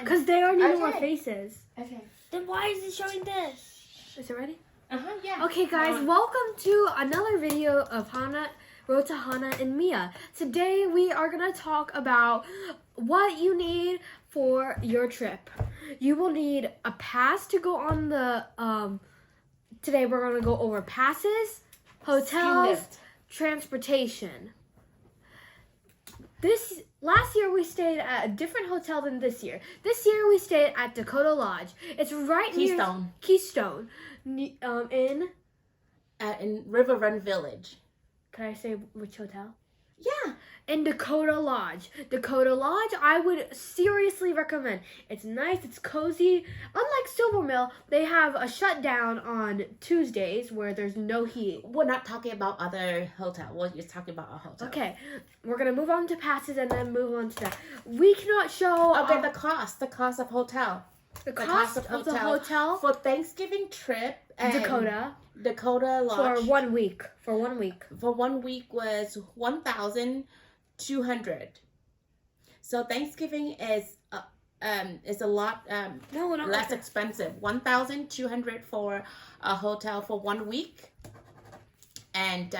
Fine. Because they already know our Okay. faces. Okay. Then why is it showing this? Is it ready? Yeah. Okay, guys, welcome to another video of Hana, Rota, Hana, and Mia. Today we are gonna talk about what you need for your trip. You will need a pass to go on the. Today we're gonna go over passes, hotels, transportation. Last year we stayed at a different hotel than this year. This year we stayed at Dakota Lodge. It's right near Keystone. In River Run Village. Can I say which hotel? Yeah. In Dakota Lodge. Dakota Lodge, I would seriously recommend. It's nice, it's cozy. Unlike Silver Mill, they have a shutdown on Tuesdays where there's no heat. We're not talking about other hotel. We're just talking about a hotel. Okay, we're gonna move on to passes and then move on to that. We cannot show. Okay, the cost of hotel. The cost of the hotel for Thanksgiving trip. Dakota Lodge for 1 week. For 1 week was $1,200. So Thanksgiving is a lot less expensive. $1,200 for a hotel for 1 week, and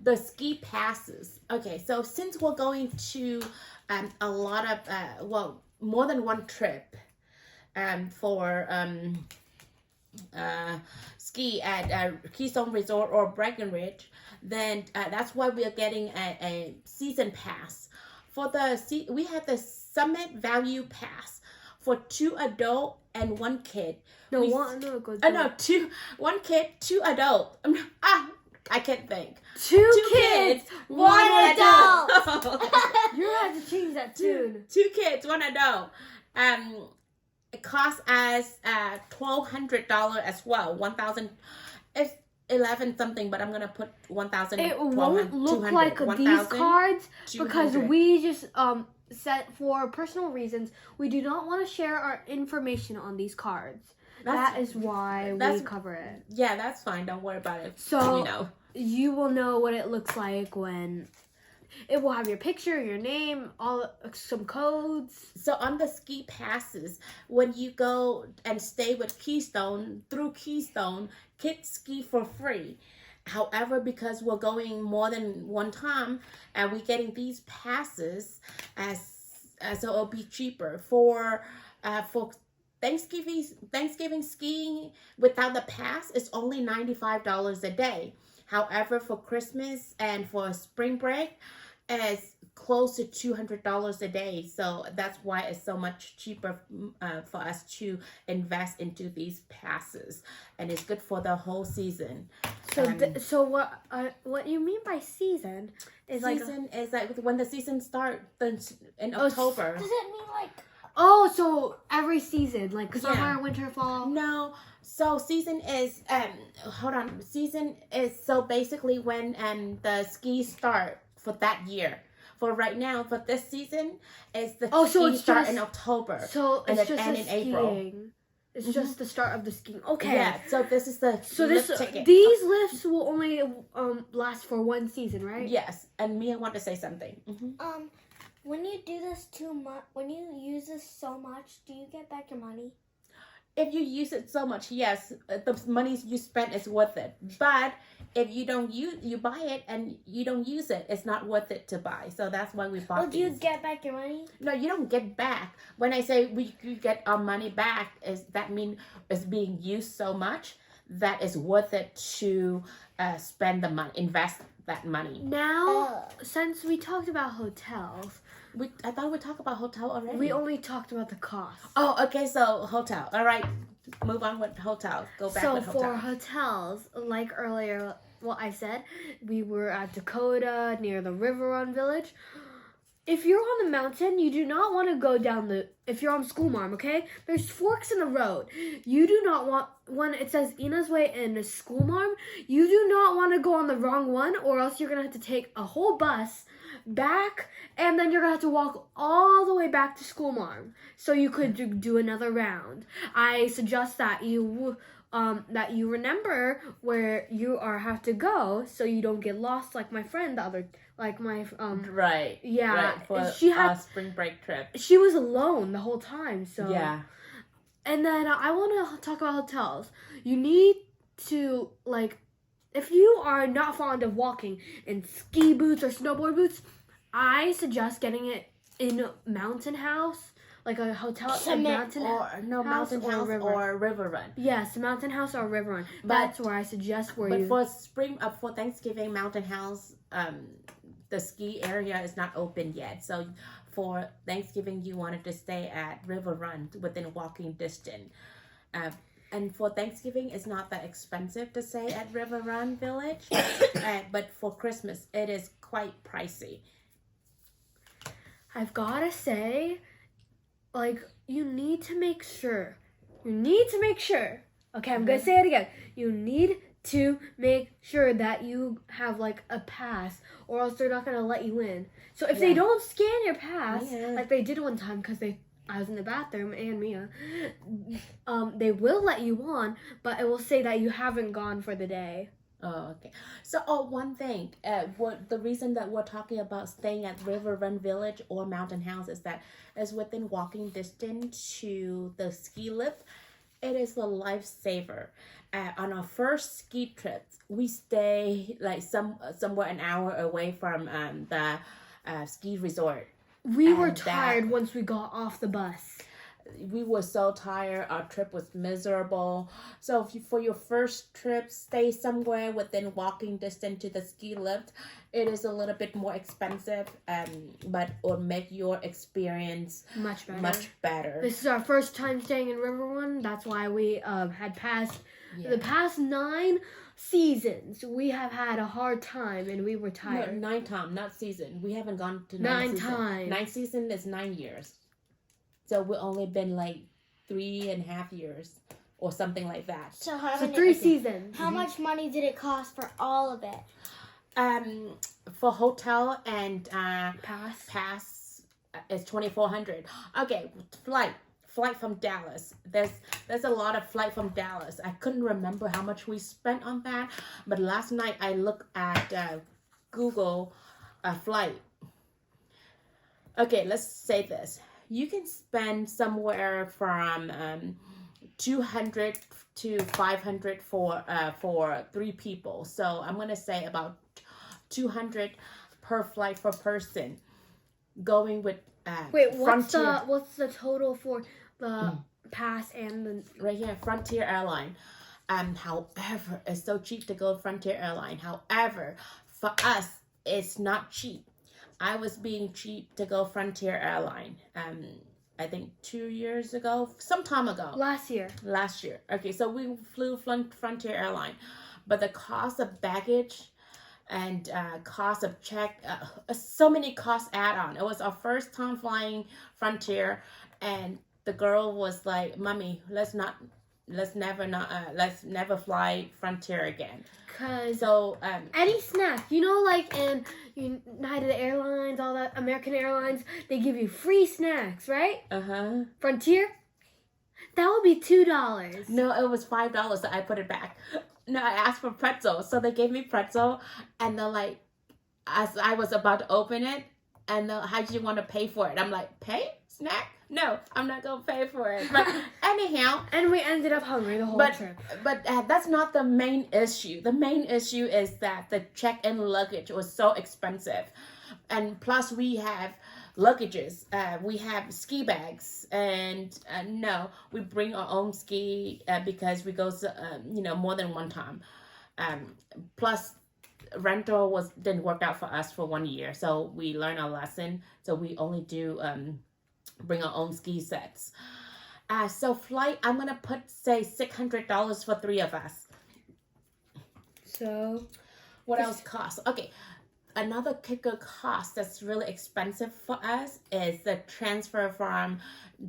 the ski passes. Okay, so since we're going to a lot of more than one trip for ski at Keystone Resort or Breckenridge, then that's why we are getting a season pass. For we have the Summit Value Pass for 2 adult and 1 kid. One kid, 2 adult. I can't think. 2 kids, 1 adult. You have to change that soon. 2 kids, 1 adult. It costs us $1,200 as well. 1,000. It's 11 something, but I'm gonna put 1,000. It won't look like these cards because we just set for personal reasons. We do not want to share our information on these cards. That is why we cover it. Yeah, that's fine. Don't worry about it. So you will know what it looks like when. It will have your picture, your name, some codes. So on the ski passes, when you go and stay with Keystone, through Keystone, kids ski for free. However, because we're going more than one time, and we're getting these passes, so it'll be cheaper for Thanksgiving skiing without the pass is only $95 a day. However, for Christmas and for spring break, it's close to $200 a day. So that's why it's so much cheaper for us to invest into these passes, and it's good for the whole season. So what you mean by season is like when the season starts in October. Does it mean like? Oh, so every season, like summer, winter, fall? No. So season is Season is so basically when the skis start for that year. For right now, for this season, is the skis start in October. So and it's just end in April. It's just the start of the skiing. Okay. Yeah. So this is the lift ticket. These lifts will only last for 1 season, right? Yes. And Mia want to say something. Mm-hmm. When you do this too much, when you use this so much, do you get back your money? If you use it so much, yes, the money you spent is worth it. But if you don't you buy it and you don't use it, it's not worth it to buy. So that's why we bought these. Do you get back your money? No, you don't get back. When I say we get our money back, that mean it's being used so much that it's worth it to spend the money, invest that money. Now, since we talked about hotels. I thought we talked about hotel already. We only talked about the cost. Oh, okay. So hotel. All right. Move on with hotel. Go back with hotel. So for hotels, like earlier, what I said, we were at Dakota near the River Run Village. If you're on the mountain, you do not want to go down if you're on School Marm, okay? There's forks in the road. You do not want, when it says Ina's Way and School Marm, you do not want to go on the wrong one, or else you're going to have to take a whole bus back, and then you're gonna have to walk all the way back to School Marm so you could do another round. I suggest that you remember where you have to go so you don't get lost like my friend like my Right. yeah, Right, for she had spring break trip. she was alone the whole time. So Yeah. And then I want to talk about hotels. You need to like if you are not fond of walking in ski boots or snowboard boots, I suggest getting it in a mountain house, like a hotel at mountain Mountain House or River Run. Yes, mountain house or river run. That's where I suggest where But you. for Thanksgiving, Mountain House, the ski area is not open yet. So for Thanksgiving, you wanted to stay at River Run within walking distance. And for Thanksgiving, it's not that expensive to stay at River Run Village. But for Christmas, it is quite pricey. I've gotta say, like, you need to make sure. Okay, I'm gonna say it again. You need to make sure that you have like a pass, or else they're not gonna let you in. So if they don't scan your pass, like they did one time, because I was in the bathroom and Mia, they will let you on, but it will say that you haven't gone for the day. Oh, okay. So, one thing, the reason that we're talking about staying at River Run Village or Mountain House is that it's within walking distance to the ski lift. It is a lifesaver. On our first ski trip, we stay like somewhere an hour away from the ski resort. We were tired once we got off the bus. We were so tired. Our trip was miserable. So if you, for your first trip, stay somewhere within walking distance to the ski lift. It is a little bit more expensive, but it will make your experience much better. This is our first time staying in River Run. That's why we had passed the past 9 seasons. We have had a hard time and we were tired. No, 9 times, not season. We haven't gone to 9 times. 9 season is 9 years. So we've only been like 3.5 years or something like that. So 3 seasons. How much money did it cost for all of it? For hotel and pass is $2,400. Okay, flight from Dallas. There's a lot of flight from Dallas. I couldn't remember how much we spent on that, but last night I looked at Google flight. Okay, let's say this. You can spend somewhere from $200 to $500 for 3 people. So I'm gonna say about $200 per flight per person. Going with wait, what's the total for the pass and the right here Frontier Airline? However, it's so cheap to go Frontier Airline. However, for us, it's not cheap. I was being cheap to go Frontier Airline. I think 2 years ago, some time ago. Last year. Okay, so we flew Frontier Airline, but the cost of baggage and cost of check, so many costs add on. It was our first time flying Frontier, and the girl was like, "Mommy, let's never fly Frontier again." So any snack, like in United Airlines, all that, American Airlines, they give you free snacks, right? Frontier, that would be $2. No, it was $5 that I put it back. No, I asked for pretzel, so they gave me pretzel, and they're like, as I was about to open it, and how do you want to pay for it? I'm like, pay? Snack? No, I'm not gonna pay for it. But anyhow, and we ended up hungry the whole trip. But that's not the main issue. The main issue is that the check-in luggage was so expensive, and plus we have luggages. We have ski bags, and no, we bring our own ski because we go more than one time. Plus, rental didn't work out for us for 1 year, so we learned our lesson. So we only do bring our own ski sets. So flight, I'm gonna say $600 for 3 of us. So what else costs? Okay, another kicker cost that's really expensive for us is the transfer from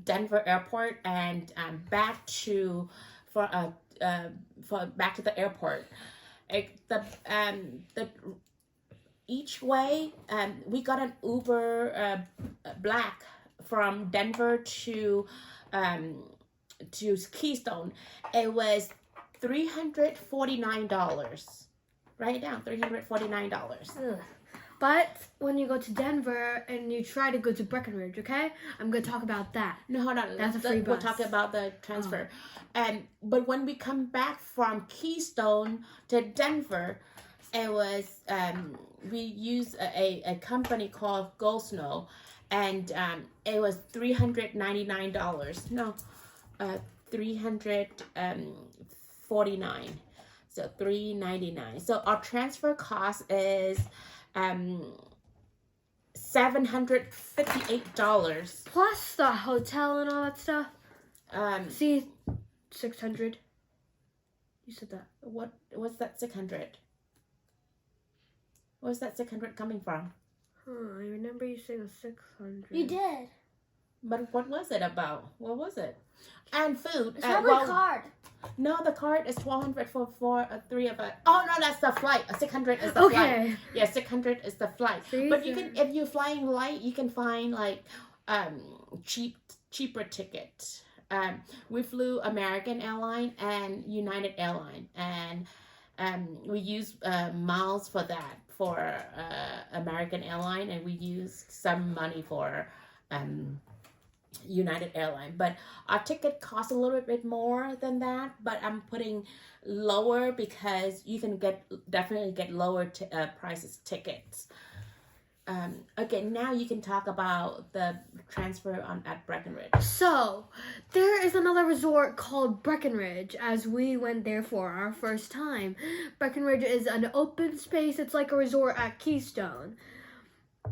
Denver Airport and back to the airport. Each way, we got an Uber Black from Denver to Keystone. It was $349. Write it down, $349. But when you go to Denver and you try to go to Breckenridge, okay? I'm gonna talk about that. No, hold on. That's a free We'll bus. talk about the transfer. But when we come back from Keystone to Denver, it was we used a company called Gold Snow, and it was $399. No, $349. So $399. So our transfer cost is $758. Plus the hotel and all that stuff. See, 600. You said that. What's that 600? Where's that 600 coming from? I remember you saying 600. You did. But what was it about? What was it? And food. It's probably card. No, the card is $1,200 for three of us. Oh no, that's the flight. 600 is the flight. Yeah, 600 is the flight. But you can, if you're flying light, you can find like cheaper tickets. We flew American Airlines and United Airlines, and we use miles for that for American Airlines, and we use some money for United Airlines. But our ticket costs a little bit more than that, but I'm putting lower because you can definitely get lower prices tickets. Okay, now you can talk about the transfer at Breckenridge. So, there is another resort called Breckenridge, as we went there for our first time. Breckenridge is an open space. It's like a resort at Keystone.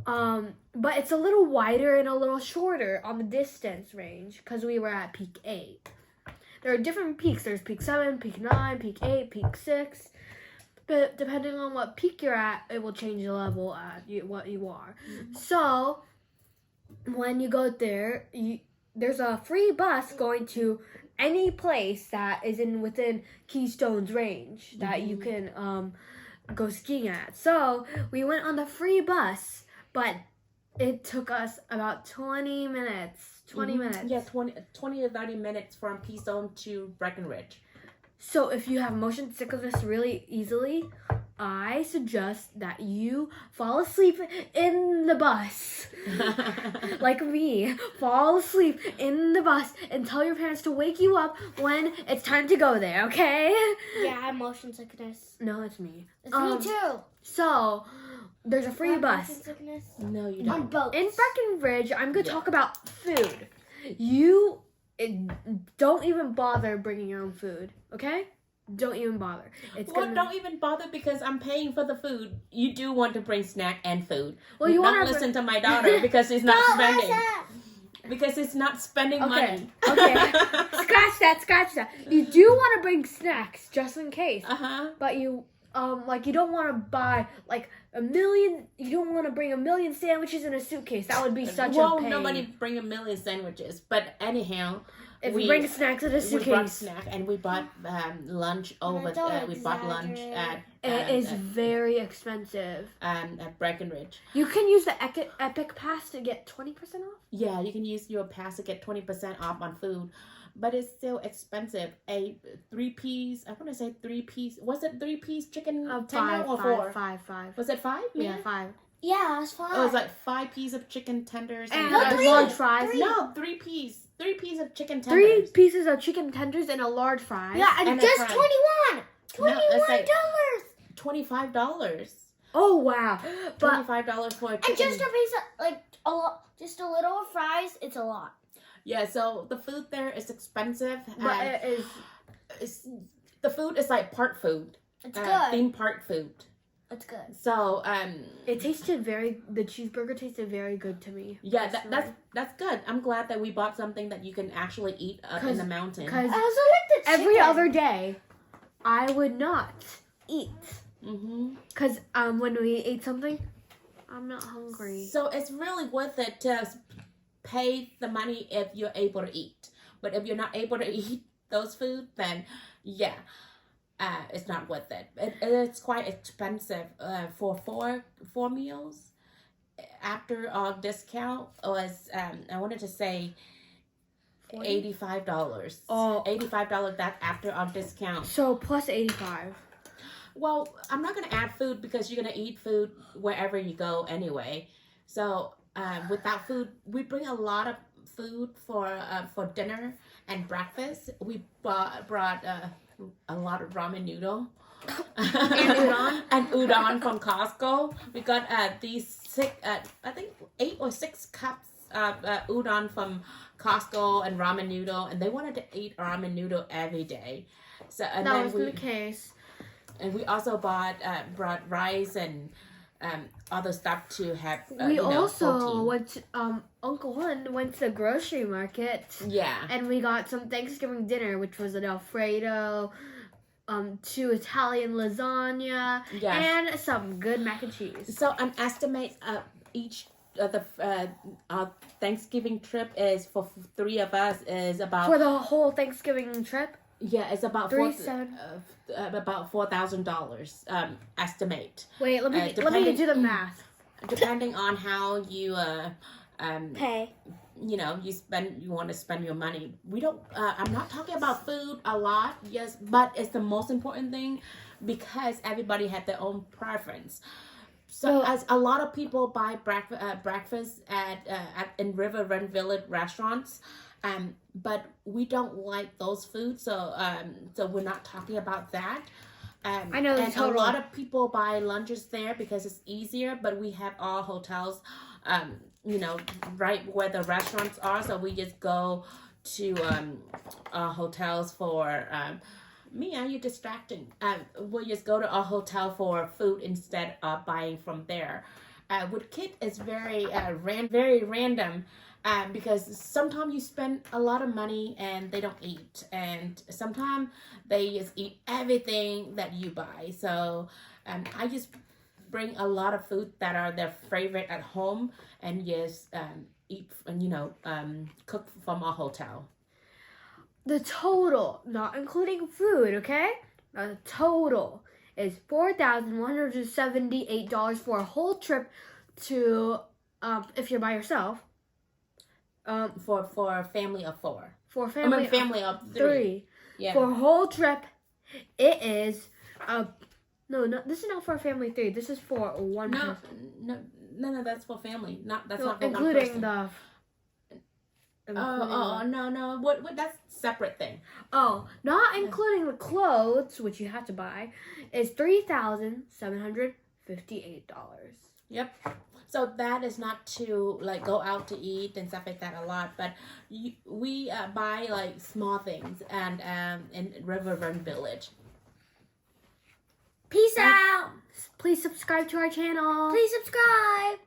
But it's a little wider and a little shorter on the distance range because we were at peak 8. There are different peaks. There's peak 7, peak 9, peak 8, peak 6. But depending on what peak you're at, it will change the level at what you are. Mm-hmm. So, when you go there, there's a free bus going to any place that is within Keystone's range that you can go skiing at. So, we went on the free bus, but it took us about 20 minutes. 20 minutes. Yeah, 20 to 30 minutes from Keystone to Breckenridge. So if you have motion sickness really easily, I suggest that you fall asleep in the bus. Like me. Fall asleep in the bus and tell your parents to wake you up when it's time to go there, okay? Yeah, I have motion sickness. No, it's me. It's me too. So, there's a free bus. Motion sickness? No, you don't. On boats. In Breckenridge, I'm going to talk about food. Don't even bother bringing your own food, okay? Don't even bother. Don't even bother because I'm paying for the food. You do want to bring snack and food. Well, you don't listen to my daughter because she's not spending. Because it's not spending money. Okay. Scratch that. You do want to bring snacks just in case. But you you don't want to buy like a million. You don't want to bring a million sandwiches in a suitcase. That would be such a pain. Nobody bring a million sandwiches. But anyhow, if we bring snacks in a suitcase, we brought snack and we bought lunch over. We bought lunch at. It is very expensive. At Breckenridge. You can use the Epic Pass to get 20% off. Yeah, you can use your pass to get 20% off on food. But it's still expensive. A 3-piece, I want to say 3-piece. Was it 3-piece chicken tender or 4? Five. Was it 5? Yeah, 5. Yeah, it was 5. It was like 5 pieces of chicken tenders. And large fries. No, 3 pieces. 3 pieces of chicken tenders. 3 pieces of chicken tenders and a large fry. Yeah, and just $21. $21. $25. Oh wow! $25 for a chicken. And just a piece of just a little fries. It's a lot. Yeah, so the food there is expensive. But it is. The food is like park food. It's good. Theme park food. It's good. So it tasted the cheeseburger tasted very good to me. Yeah, that's good. I'm glad that we bought something that you can actually eat up in the mountain. Because I also like the chicken. Every other day, I would not eat. Because when we ate something, I'm not hungry. So it's really worth it to pay the money if you're able to eat. But if you're not able to eat those food, then yeah, it's not worth it. It's quite expensive for four meals. After our discount was I wanted to say $85. Oh, $85. That after our discount. So plus $85. Well, I'm not gonna add food because you're gonna eat food wherever you go anyway. So without food, we bring a lot of food for dinner and breakfast. We brought a lot of ramen noodle And udon. and udon from Costco. We got these six, I think 8 or 6 cups of udon from Costco and ramen noodle, and they wanted to eat ramen noodle every day. So and That then was the case. and we also brought rice and other stuff to have. We also protein. went to, Uncle Juan went to the grocery market. Yeah. And we got some Thanksgiving dinner, which was an Alfredo, 2 Italian lasagna, Yes. and some good mac and cheese. So an estimate of each our Thanksgiving trip is for 3 of us is about For the whole Thanksgiving trip, it's about about $4,000 estimate. wait, let me depending- do the math. Depending on how you Pay. you want to spend your money. We don't I'm not talking about food a lot, yes, but it's the most important thing because everybody had their own preference. So Well- as a lot of people buy breakfast at in River Run Village restaurants, but we don't like those foods, so we're not talking about that. I know the and total. a lot of people buy lunches there because it's easier, but we have all hotels, right where the restaurants are, so we just go to hotels for. Mia, you're distracting. We'll just go to a hotel for food instead of buying from there. With Kit, it's very very random. Because sometimes you spend a lot of money and they don't eat, and sometimes they just eat everything that you buy. So I just bring a lot of food that are their favorite at home and just eat and cook from a hotel. The total, not including food, okay? Now the total is $4,178 for a whole trip to, if you're by yourself, For a family of 4. for a family, family of 3. 3. Yeah. For a whole trip, it is, no, this is not for a family 3. This is for one no, person. no, that's for family. That's No, not for one including person. No. What? That's a separate thing. Not including the clothes, which you have to buy, is $3,758. Yep. So that is not to go out to eat and stuff like that a lot, but we buy small things and in River Run Village. Peace out. Please subscribe to our channel. Please subscribe.